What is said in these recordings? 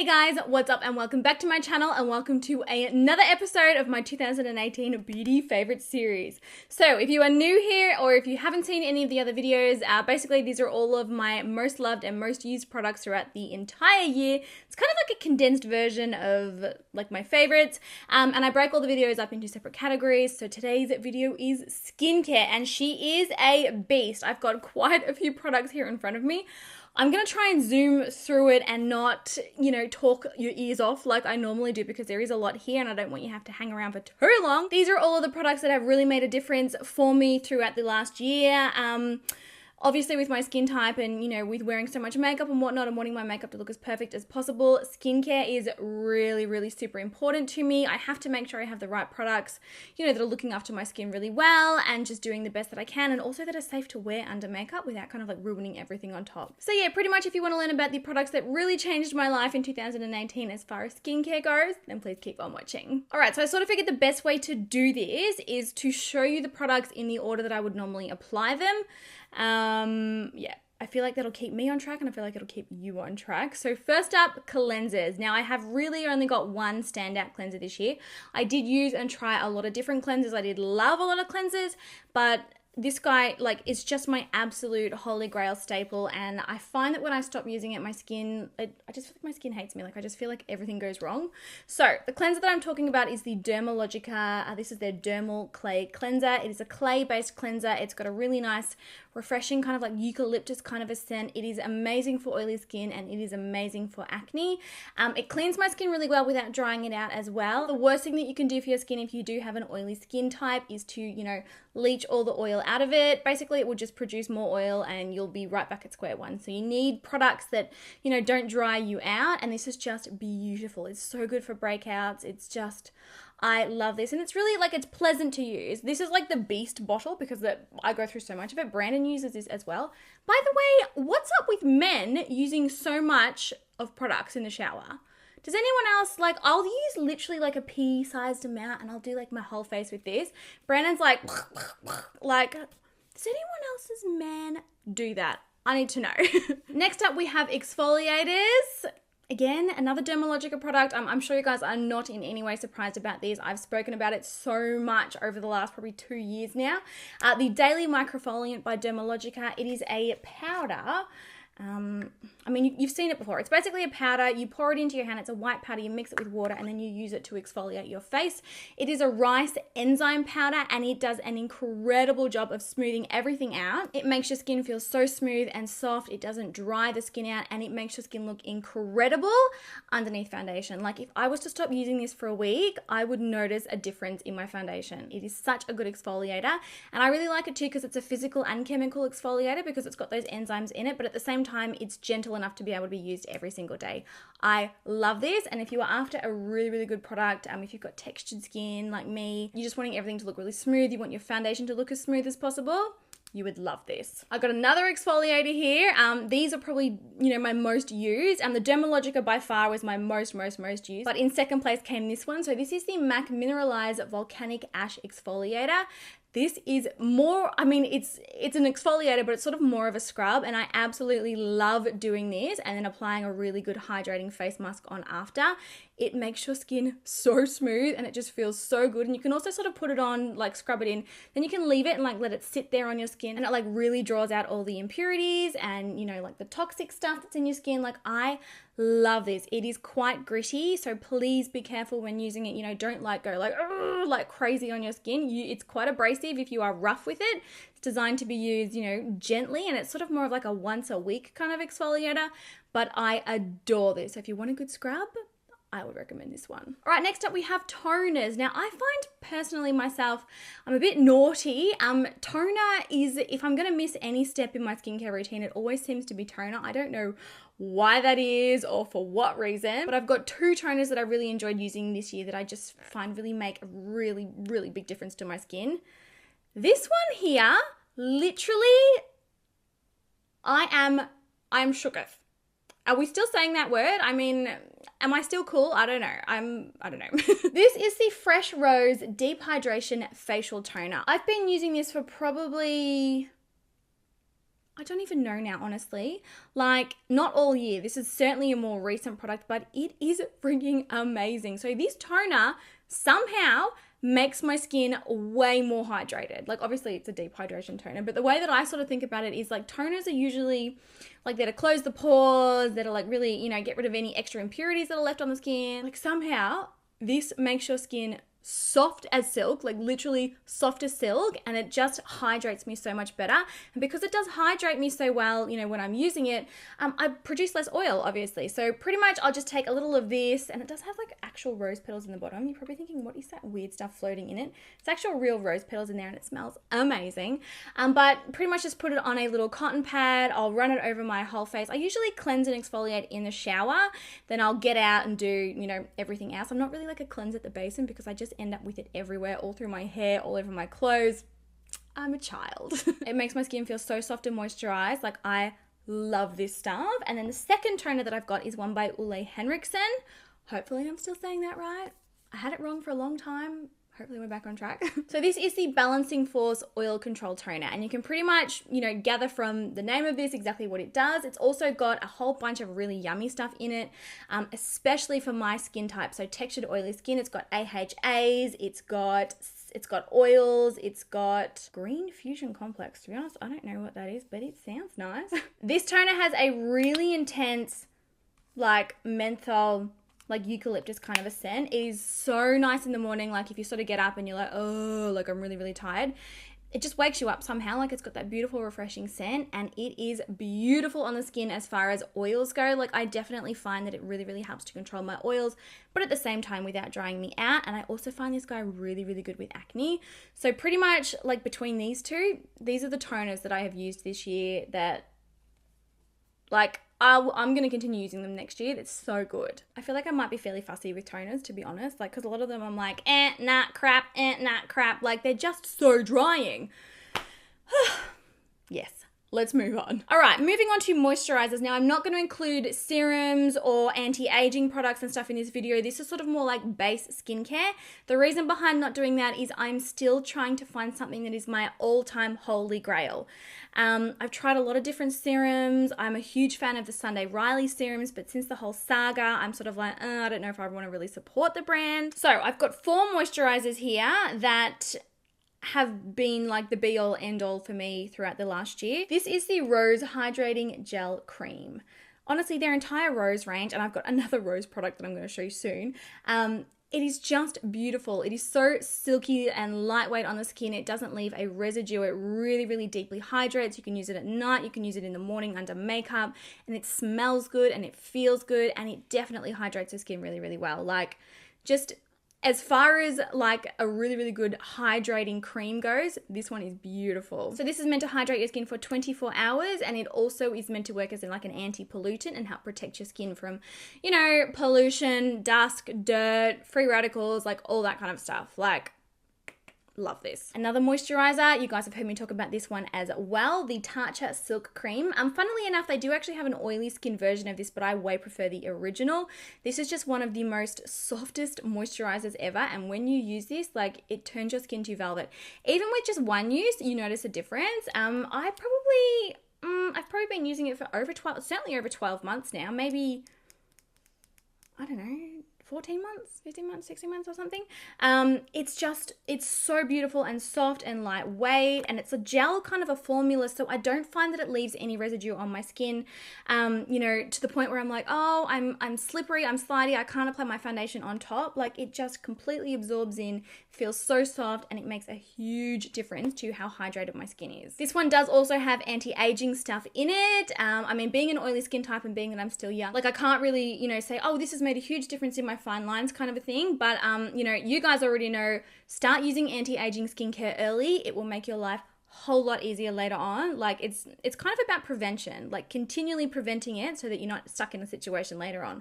Hey guys, what's up and welcome back to my channel and welcome to another episode of my 2018 beauty favorite series. So if you are new here or if you haven't seen any of the other videos, basically these are all of my most loved and most used products throughout the entire year. It's kind of like a condensed version of like my favorites, and I break all the videos up into separate categories. So today's video is skincare and she is a beast. I've got quite a few products here in front of me. I'm going to try and zoom through it and not, talk your ears off like I normally do because there is a lot here and I don't want you to have to hang around for too long. These are all of the products that have really made a difference for me throughout the last year. Obviously with my skin type and, with wearing so much makeup and whatnot and wanting my makeup to look as perfect as possible, skincare is really, really super important to me. I have to make sure I have the right products, that are looking after my skin really well and just doing the best that I can, and also that are safe to wear under makeup without kind of like ruining everything on top. So yeah, pretty much if you want to learn about the products that really changed my life in 2018 as far as skincare goes, then please keep on watching. All right, so I sort of figured the best way to do this is to show you the products in the order that I would normally apply them. Yeah, I feel like that'll keep me on track and I feel like it'll keep you on track. So first up, cleansers. Now I have really only got one standout cleanser this year. I did use and try a lot of different cleansers. I did love a lot of cleansers, but this guy, it's just my absolute holy grail staple, and I find that when I stop using it, my skin, I just feel like my skin hates me. I just feel like everything goes wrong. So the cleanser that I'm talking about is the Dermalogica. This is their Dermal Clay Cleanser. It is a clay-based cleanser. It's got a really nice, refreshing kind of like eucalyptus kind of a scent. It is amazing for oily skin and it is amazing for acne. It cleans my skin really well without drying it out as well. The worst thing that you can do for your skin if you do have an oily skin type is to, leach all the oil out of it. Basically, it will just produce more oil and you'll be right back at square one. So you need products that, don't dry you out, and this is just beautiful. It's so good for breakouts. It's just, I love this, and it's really it's pleasant to use. This is like the Beast bottle because I go through so much of it. Brandon uses this as well. By the way, what's up with men using so much of products in the shower? Does anyone else, I'll use literally a pea-sized amount and I'll do my whole face with this. Brandon's does anyone else's man do that? I need to know. Next up, we have exfoliators. Again, another Dermalogica product. I'm sure you guys are not in any way surprised about these. I've spoken about it so much over the last probably 2 years now. The Daily Microfoliant by Dermalogica. It is a powder. You've seen it before. It's basically a powder. You pour it into your hand. It's a white powder. You mix it with water and then you use it to exfoliate your face. It is a rice enzyme powder and it does an incredible job of smoothing everything out. It makes your skin feel so smooth and soft. It doesn't dry the skin out and it makes your skin look incredible underneath foundation. If I was to stop using this for a week, I would notice a difference in my foundation. It is such a good exfoliator, and I really like it too because it's a physical and chemical exfoliator because it's got those enzymes in it, but at the same time, it's gentle enough to be able to be used every single day. I love this, and if you are after a really, really good product, if you've got textured skin like me, you're just wanting everything to look really smooth, you want your foundation to look as smooth as possible, you would love this. I've got another exfoliator here. These are probably, my most used, and the Dermalogica by far was my most used. But in second place came this one. So this is the MAC Mineralized Volcanic Ash Exfoliator. This is more, it's an exfoliator, but it's sort of more of a scrub, and I absolutely love doing this and then applying a really good hydrating face mask on after. It makes your skin so smooth and it just feels so good. And you can also sort of put it on, scrub it in, then you can leave it and let it sit there on your skin, and it really draws out all the impurities and, the toxic stuff that's in your skin. I love this. It is quite gritty, so please be careful when using it. Don't go crazy on your skin. It's quite abrasive if you are rough with it. It's designed to be used, gently, and it's sort of more of a once a week kind of exfoliator, but I adore this. So if you want a good scrub, I would recommend this one. All right, next up we have toners. Now I find personally myself, I'm a bit naughty. Toner is, if I'm gonna miss any step in my skincare routine, it always seems to be toner. I don't know why that is or for what reason, but I've got two toners that I really enjoyed using this year that I just find really make a really, really big difference to my skin. This one here, literally, I am shooketh. Are we still saying that word? Am I still cool? I don't know. I don't know. This is the Fresh Rose Deep Hydration Facial Toner. I've been using this for probably I don't even know now, honestly. Like, not all year. This is certainly a more recent product, but it is freaking amazing. So this toner somehow makes my skin way more hydrated. Like, obviously it's a deep hydration toner, but the way that I sort of think about it is like toners are usually like there to close the pores, that are like really, you know, get rid of any extra impurities that are left on the skin. Like somehow this makes your skin soft as silk, like literally soft as silk, and it just hydrates me so much better. And because it does hydrate me so well, you know, when I'm using it, I produce less oil, obviously. So pretty much I'll just take a little of this, and it does have like actual rose petals in the bottom. You're probably thinking, what is that weird stuff floating in it? It's actual real rose petals in there, and it smells amazing. But pretty much just put it on a little cotton pad. I'll run it over my whole face. I usually cleanse and exfoliate in the shower, then I'll get out and do, you know, everything else. I'm not really like a cleanse at the basin because I just end up with it everywhere, all through my hair, all over my clothes. I'm a child. It makes my skin feel so soft and moisturized. Like, I love this stuff. And then the second toner that I've got is one by Ole Henriksen. Hopefully I'm still saying that right. I had it wrong for a long time. Hopefully we're back on track. So this is the Balancing Force Oil Control Toner, and you can pretty much, you know, gather from the name of this exactly what it does. It's also got a whole bunch of really yummy stuff in it, especially for my skin type. So textured oily skin, it's got AHAs, it's got oils, it's got green fusion complex. To be honest, I don't know what that is, but it sounds nice. This toner has a really intense, like, menthol, like eucalyptus kind of a scent. It is so nice in the morning. Like if you sort of get up and you're like, oh, like I'm really, really tired, it just wakes you up somehow. Like it's got that beautiful, refreshing scent, and it is beautiful on the skin as far as oils go. Like I definitely find that it really, really helps to control my oils, but at the same time without drying me out. And I also find this guy really, really good with acne. So pretty much like between these two, these are the toners that I have used this year that like I'm going to continue using them next year. It's so good. I feel like I might be fairly fussy with toners, to be honest. Like, because a lot of them I'm like, nah, crap. Like, they're just so drying. Yes. Let's move on. All right, moving on to moisturizers. Now, I'm not going to include serums or anti-aging products and stuff in this video. This is sort of more like base skincare. The reason behind not doing that is I'm still trying to find something that is my all-time holy grail. I've tried a lot of different serums. I'm a huge fan of the Sunday Riley serums, but since the whole saga, I'm sort of like, I don't know if I want to really support the brand. So I've got 4 moisturizers here that have been like the be all end all for me throughout the last year. This is the Rose Hydrating Gel Cream. Honestly, their entire Rose range, and I've got another Rose product that I'm going to show you soon, it is just beautiful. It is so silky and lightweight on the skin. It doesn't leave a residue. It really, really deeply hydrates. You can use it at night. You can use it in the morning under makeup, and it smells good and it feels good, and it definitely hydrates your skin really, really well. Like, just as far as like a really, really good hydrating cream goes, this one is beautiful. So this is meant to hydrate your skin for 24 hours, and it also is meant to work as like an anti-pollutant and help protect your skin from, you know, pollution, dust, dirt, free radicals, like all that kind of stuff. Like, love this. Another moisturizer, you guys have heard me talk about this one as well, the Tatcha Silk Cream. Funnily enough, they do actually have an oily skin version of this, but I way prefer the original. This is just one of the most softest moisturizers ever, and when you use this, like, it turns your skin to velvet. Even with just one use, you notice a difference. I've probably been using it for certainly over 12 months now, maybe, I don't know, 14 months, 15 months, 16 months or something. It's so beautiful and soft and lightweight, and it's a gel kind of a formula, so I don't find that it leaves any residue on my skin, you know, to the point where I'm like, oh, I'm slippery, I'm slidey, I can't apply my foundation on top. Like, it just completely absorbs in, feels so soft, and it makes a huge difference to how hydrated my skin is. This one does also have anti-aging stuff in it. I mean, being an oily skin type and being that I'm still young, like, I can't really, you know, say, oh, this has made a huge difference in my fine lines kind of a thing, but you know, you guys already know, start using anti-aging skincare early. It will make your life a whole lot easier later on. Like, it's kind of about prevention, like continually preventing it so that you're not stuck in a situation later on.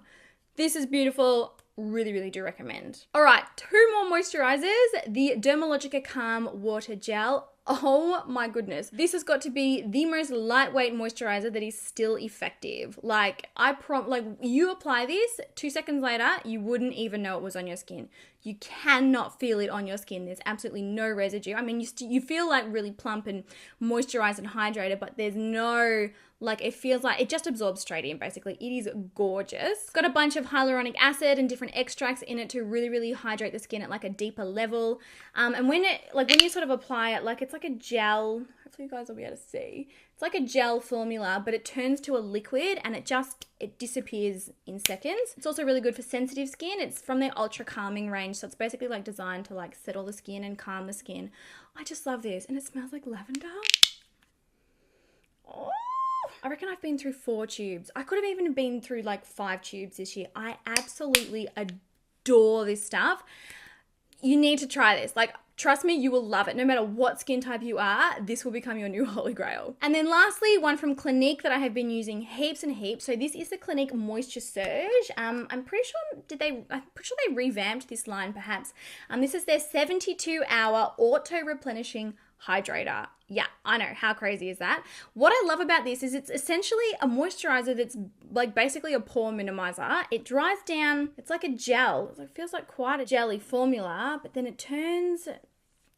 This is beautiful. Really, really do recommend. All right, 2 more moisturizers. The Dermalogica Calm Water Gel. Oh my goodness. This has got to be the most lightweight moisturizer that is still effective. Like you apply this, 2 seconds later, you wouldn't even know it was on your skin. You cannot feel it on your skin. There's absolutely no residue. I mean, you feel like really plump and moisturized and hydrated, but there's no, like, it feels like it just absorbs straight in, basically. It is gorgeous. It's got a bunch of hyaluronic acid and different extracts in it to really, really hydrate the skin at like a deeper level. And when you sort of apply it, like, it's like a gel. Hopefully you guys will be able to see. It's like a gel formula, but it turns to a liquid and it disappears in seconds. It's also really good for sensitive skin. It's from their ultra calming range. So it's basically like designed to like settle the skin and calm the skin. I just love this. And it smells like lavender. Oh, I reckon I've been through 4 tubes. I could have even been through like 5 tubes this year. I absolutely adore this stuff. You need to try this. Like, trust me, you will love it. No matter what skin type you are, this will become your new holy grail. And then lastly, one from Clinique that I have been using heaps and heaps. So this is the Clinique Moisture Surge. I'm pretty sure they revamped this line perhaps. This is their 72-hour auto-replenishing hydrator. Yeah, I know. How crazy is that? What I love about this is it's essentially a moisturizer that's like basically a pore minimizer. It dries down. It's like a gel. It feels like quite a jelly formula, but then it turns,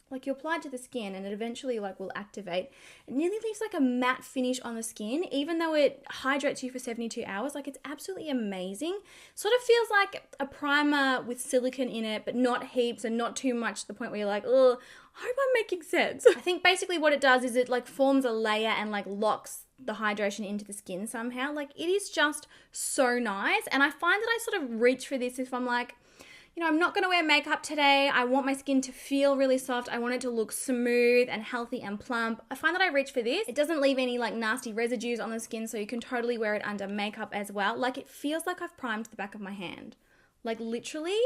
like, you apply it to the skin and it eventually like will activate. It nearly leaves like a matte finish on the skin, even though it hydrates you for 72 hours. Like, it's absolutely amazing. Sort of feels like a primer with silicone in it, but not heaps and not too much to the point where you're like, oh, I hope I'm making sense. I think basically what it does is it like forms a layer and like locks the hydration into the skin somehow. Like, it is just so nice. And I find that I sort of reach for this if I'm like, you know, I'm not going to wear makeup today. I want my skin to feel really soft. I want it to look smooth and healthy and plump. I find that I reach for this. It doesn't leave any like nasty residues on the skin, so you can totally wear it under makeup as well. Like, it feels like I've primed the back of my hand. Like, literally,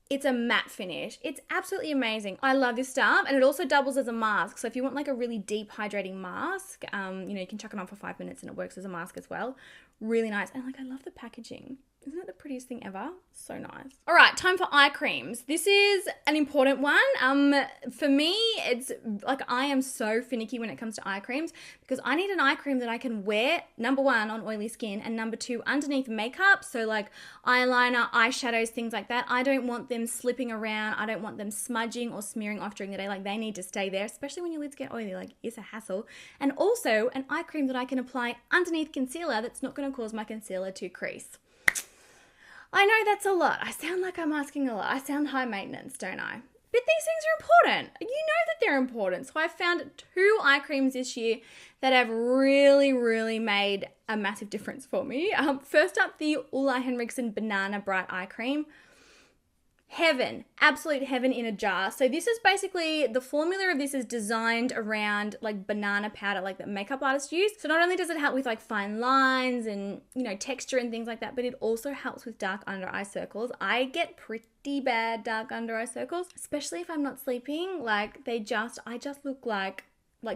it's a matte finish. It's absolutely amazing. I love this stuff, and it also doubles as a mask. So if you want like a really deep hydrating mask, you know, you can chuck it on for 5 minutes and it works as a mask as well. Really nice. And like, I love the packaging. Isn't it the prettiest thing ever? So nice. All right, time for eye creams. This is an important one. For me, it's like, I am so finicky when it comes to eye creams because I need an eye cream that I can wear, number 1, on oily skin, and number 2, underneath makeup. So like eyeliner, eyeshadows, things like that. I don't want them slipping around. I don't want them smudging or smearing off during the day. Like, they need to stay there, especially when your lids get oily. Like, it's a hassle. And also an eye cream that I can apply underneath concealer that's not going to cause my concealer to crease. I know that's a lot. I sound like I'm asking a lot. I sound high maintenance, don't I? But these things are important. You know that they're important. So I found 2 eye creams this year that have really, really made a massive difference for me. First up, the Ulla Henriksen Banana Bright Eye Cream. Heaven, absolute heaven in a jar. So this is basically, the formula of this is designed around like banana powder, like that makeup artists use. So not only does it help with like fine lines and, you know, texture and things like that, but it also helps with dark under eye circles. I get pretty bad dark under eye circles, especially if I'm not sleeping. Like, I just look like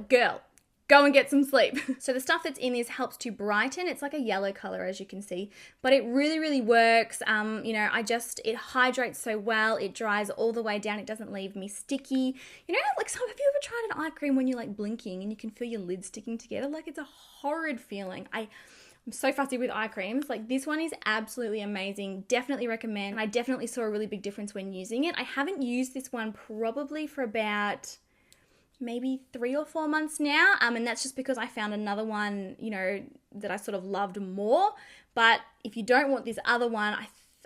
girl. Go and get some sleep. So the stuff that's in this helps to brighten. It's like a yellow color, as you can see, but it really, really works. You know, it hydrates so well. It dries all the way down. It doesn't leave me sticky. You know, like, have you ever tried an eye cream when you're like blinking and you can feel your lids sticking together? Like, it's a horrid feeling. I'm so fussy with eye creams. Like, this one is absolutely amazing. Definitely recommend. And I definitely saw a really big difference when using it. I haven't used this one probably for about maybe 3 or 4 months now, and that's just because I found another one, you know, that I sort of loved more. But if you don't want this other one,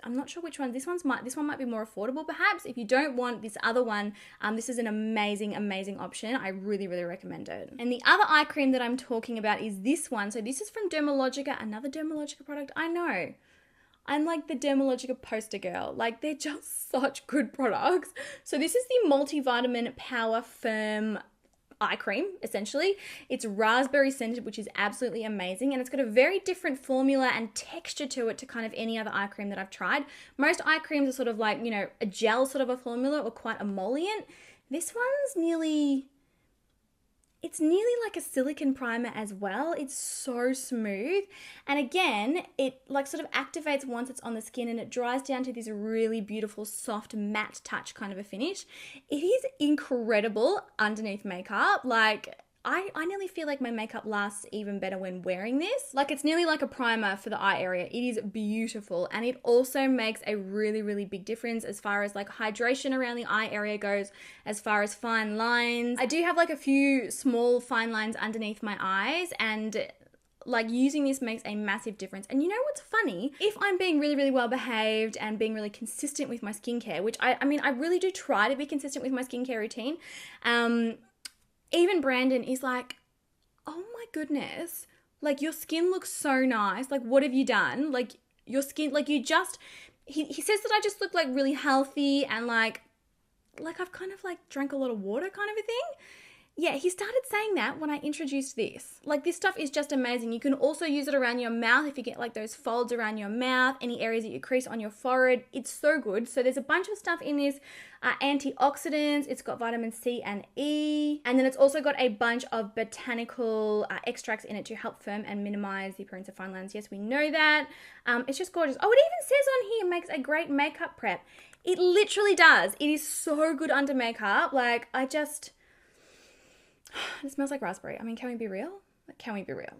I'm not sure which one. This one might be more affordable perhaps. If you don't want this other one, this is an amazing, amazing option. I really, really recommend it. And the other eye cream that I'm talking about is this one. So this is from Dermalogica, another Dermalogica product. I know, I'm like the Dermalogica poster girl. Like, they're just such good products. So this is the Multivitamin Power Firm eye cream, essentially. It's raspberry scented, which is absolutely amazing. And it's got a very different formula and texture to it to kind of any other eye cream that I've tried. Most eye creams are sort of like, you know, a gel sort of a formula or quite emollient. This one's nearly, it's nearly like a silicone primer as well. It's so smooth. And again, it like sort of activates once it's on the skin and it dries down to this really beautiful, soft, matte touch kind of a finish. It is incredible underneath makeup. Like, I nearly feel like my makeup lasts even better when wearing this. Like, it's nearly like a primer for the eye area. It is beautiful, and it also makes a really, really big difference as far as like hydration around the eye area goes, as far as fine lines. I do have like a few small fine lines underneath my eyes, and like using this makes a massive difference. And you know what's funny? If I'm being really, really well behaved and being really consistent with my skincare, which I mean, I really do try to be consistent with my skincare routine, even Brandon is like, oh my goodness, like your skin looks so nice. Like, what have you done? Like your skin, like you just, he says that I just look like really healthy and like I've kind of like drank a lot of water kind of a thing. Yeah, he started saying that when I introduced this. Like, this stuff is just amazing. You can also use it around your mouth if you get like those folds around your mouth, any areas that you crease on your forehead. It's so good. So there's a bunch of stuff in this, antioxidants. It's got vitamin C and E. And then it's also got a bunch of botanical extracts in it to help firm and minimize the appearance of fine lines. Yes, we know that. It's just gorgeous. Oh, it even says on here, makes a great makeup prep. It literally does. It is so good under makeup. Like, it smells like raspberry. I mean, can we be real? Can we be real?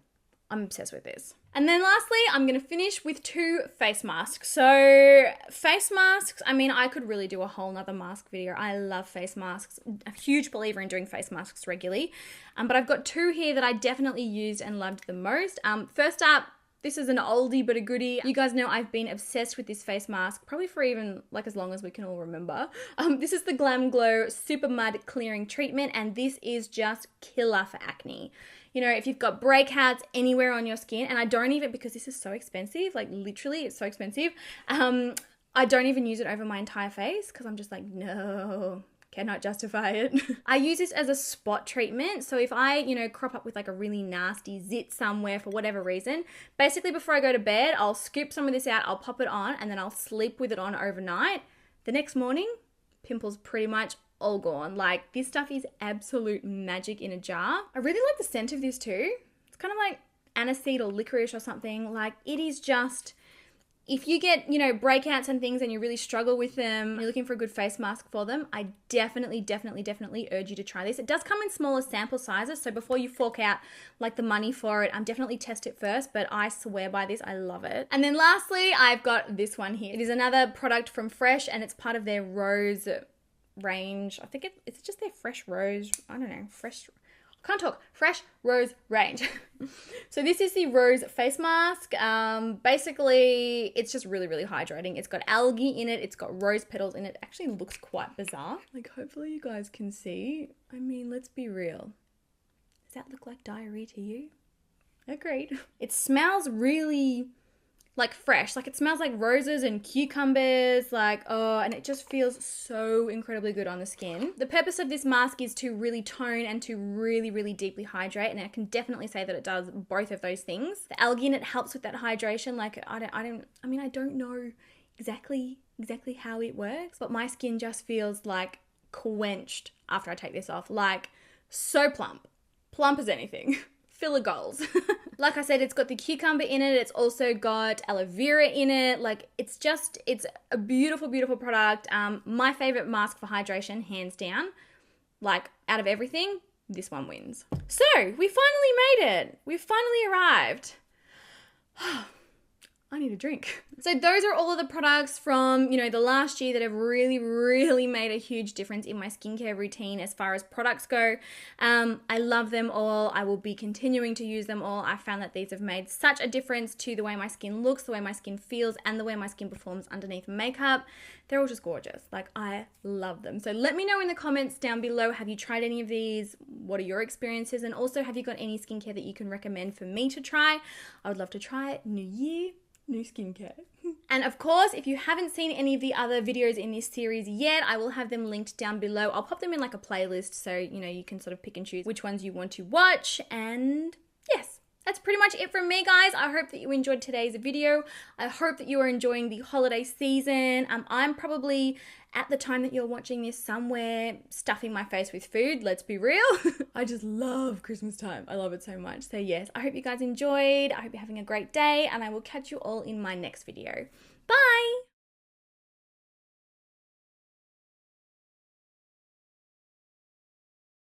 I'm obsessed with this. And then lastly, I'm going to finish with 2 face masks. So face masks, I mean, I could really do a whole nother mask video. I love face masks. A huge believer in doing face masks regularly. But I've got 2 here that I definitely used and loved the most. First up, this is an oldie but a goodie. You guys know I've been obsessed with this face mask, probably for even like as long as we can all remember. This is the Glam Glow Super Mud Clearing Treatment, and this is just killer for acne. You know, if you've got breakouts anywhere on your skin, and I don't even, because this is so expensive, like literally it's so expensive, I don't even use it over my entire face because I'm just like, no, cannot justify it. I use this as a spot treatment. So if I, you know, crop up with like a really nasty zit somewhere for whatever reason, basically before I go to bed, I'll scoop some of this out, I'll pop it on, and then I'll sleep with it on overnight. The next morning, pimples pretty much all gone. Like, this stuff is absolute magic in a jar. I really like the scent of this too. It's kind of like aniseed or licorice or something. Like, it is just, if you get, you know, breakouts and things and you really struggle with them, you're looking for a good face mask for them, I definitely urge you to try this. It does come in smaller sample sizes, so before you fork out like the money for it, definitely test it first, but I swear by this, I love it. And then lastly, I've got this one here. It is another product from Fresh, and it's part of their Rose range. I think it's just their Fresh Rose, I don't know, Fresh Rose range. So this is the Rose face mask. Basically, it's just really, really hydrating. It's got algae in it. It's got rose petals in it. It actually looks quite bizarre. Like, hopefully you guys can see. I mean, let's be real. Does that look like diarrhea to you? Agreed. It smells really like fresh. Like, it smells like roses and cucumbers, like, oh, and it just feels so incredibly good on the skin. The purpose of this mask is to really tone and to really, really deeply hydrate, and I can definitely say that it does both of those things. The algae in it helps with that hydration. Like, I don't know exactly how it works, but my skin just feels like quenched after I take this off. Like, so plump as anything. Filler goals. Like I said, it's got the cucumber in it. It's also got aloe vera in it. Like, it's a beautiful, beautiful product. My favorite mask for hydration, hands down. Like, out of everything, this one wins. So, we finally made it. We've finally arrived. I need a drink. So those are all of the products from, you know, the last year that have really, really made a huge difference in my skincare routine as far as products go. I love them all. I will be continuing to use them all. I found that these have made such a difference to the way my skin looks, the way my skin feels, and the way my skin performs underneath makeup. They're all just gorgeous. Like, I love them. So let me know in the comments down below, have you tried any of these? What are your experiences? And also, have you got any skincare that you can recommend for me to try? I would love to try it. New year, new skincare. And of course, if you haven't seen any of the other videos in this series yet, I will have them linked down below. I'll pop them in like a playlist so, you know, you can sort of pick and choose which ones you want to watch. And yes, that's pretty much it from me, guys. I hope that you enjoyed today's video. I hope that you are enjoying the holiday season. I'm probably at the time that you're watching this somewhere stuffing my face with food, let's be real. I just love Christmas time. I love it so much. So yes, I hope you guys enjoyed. I hope you're having a great day, and I will catch you all in my next video. Bye!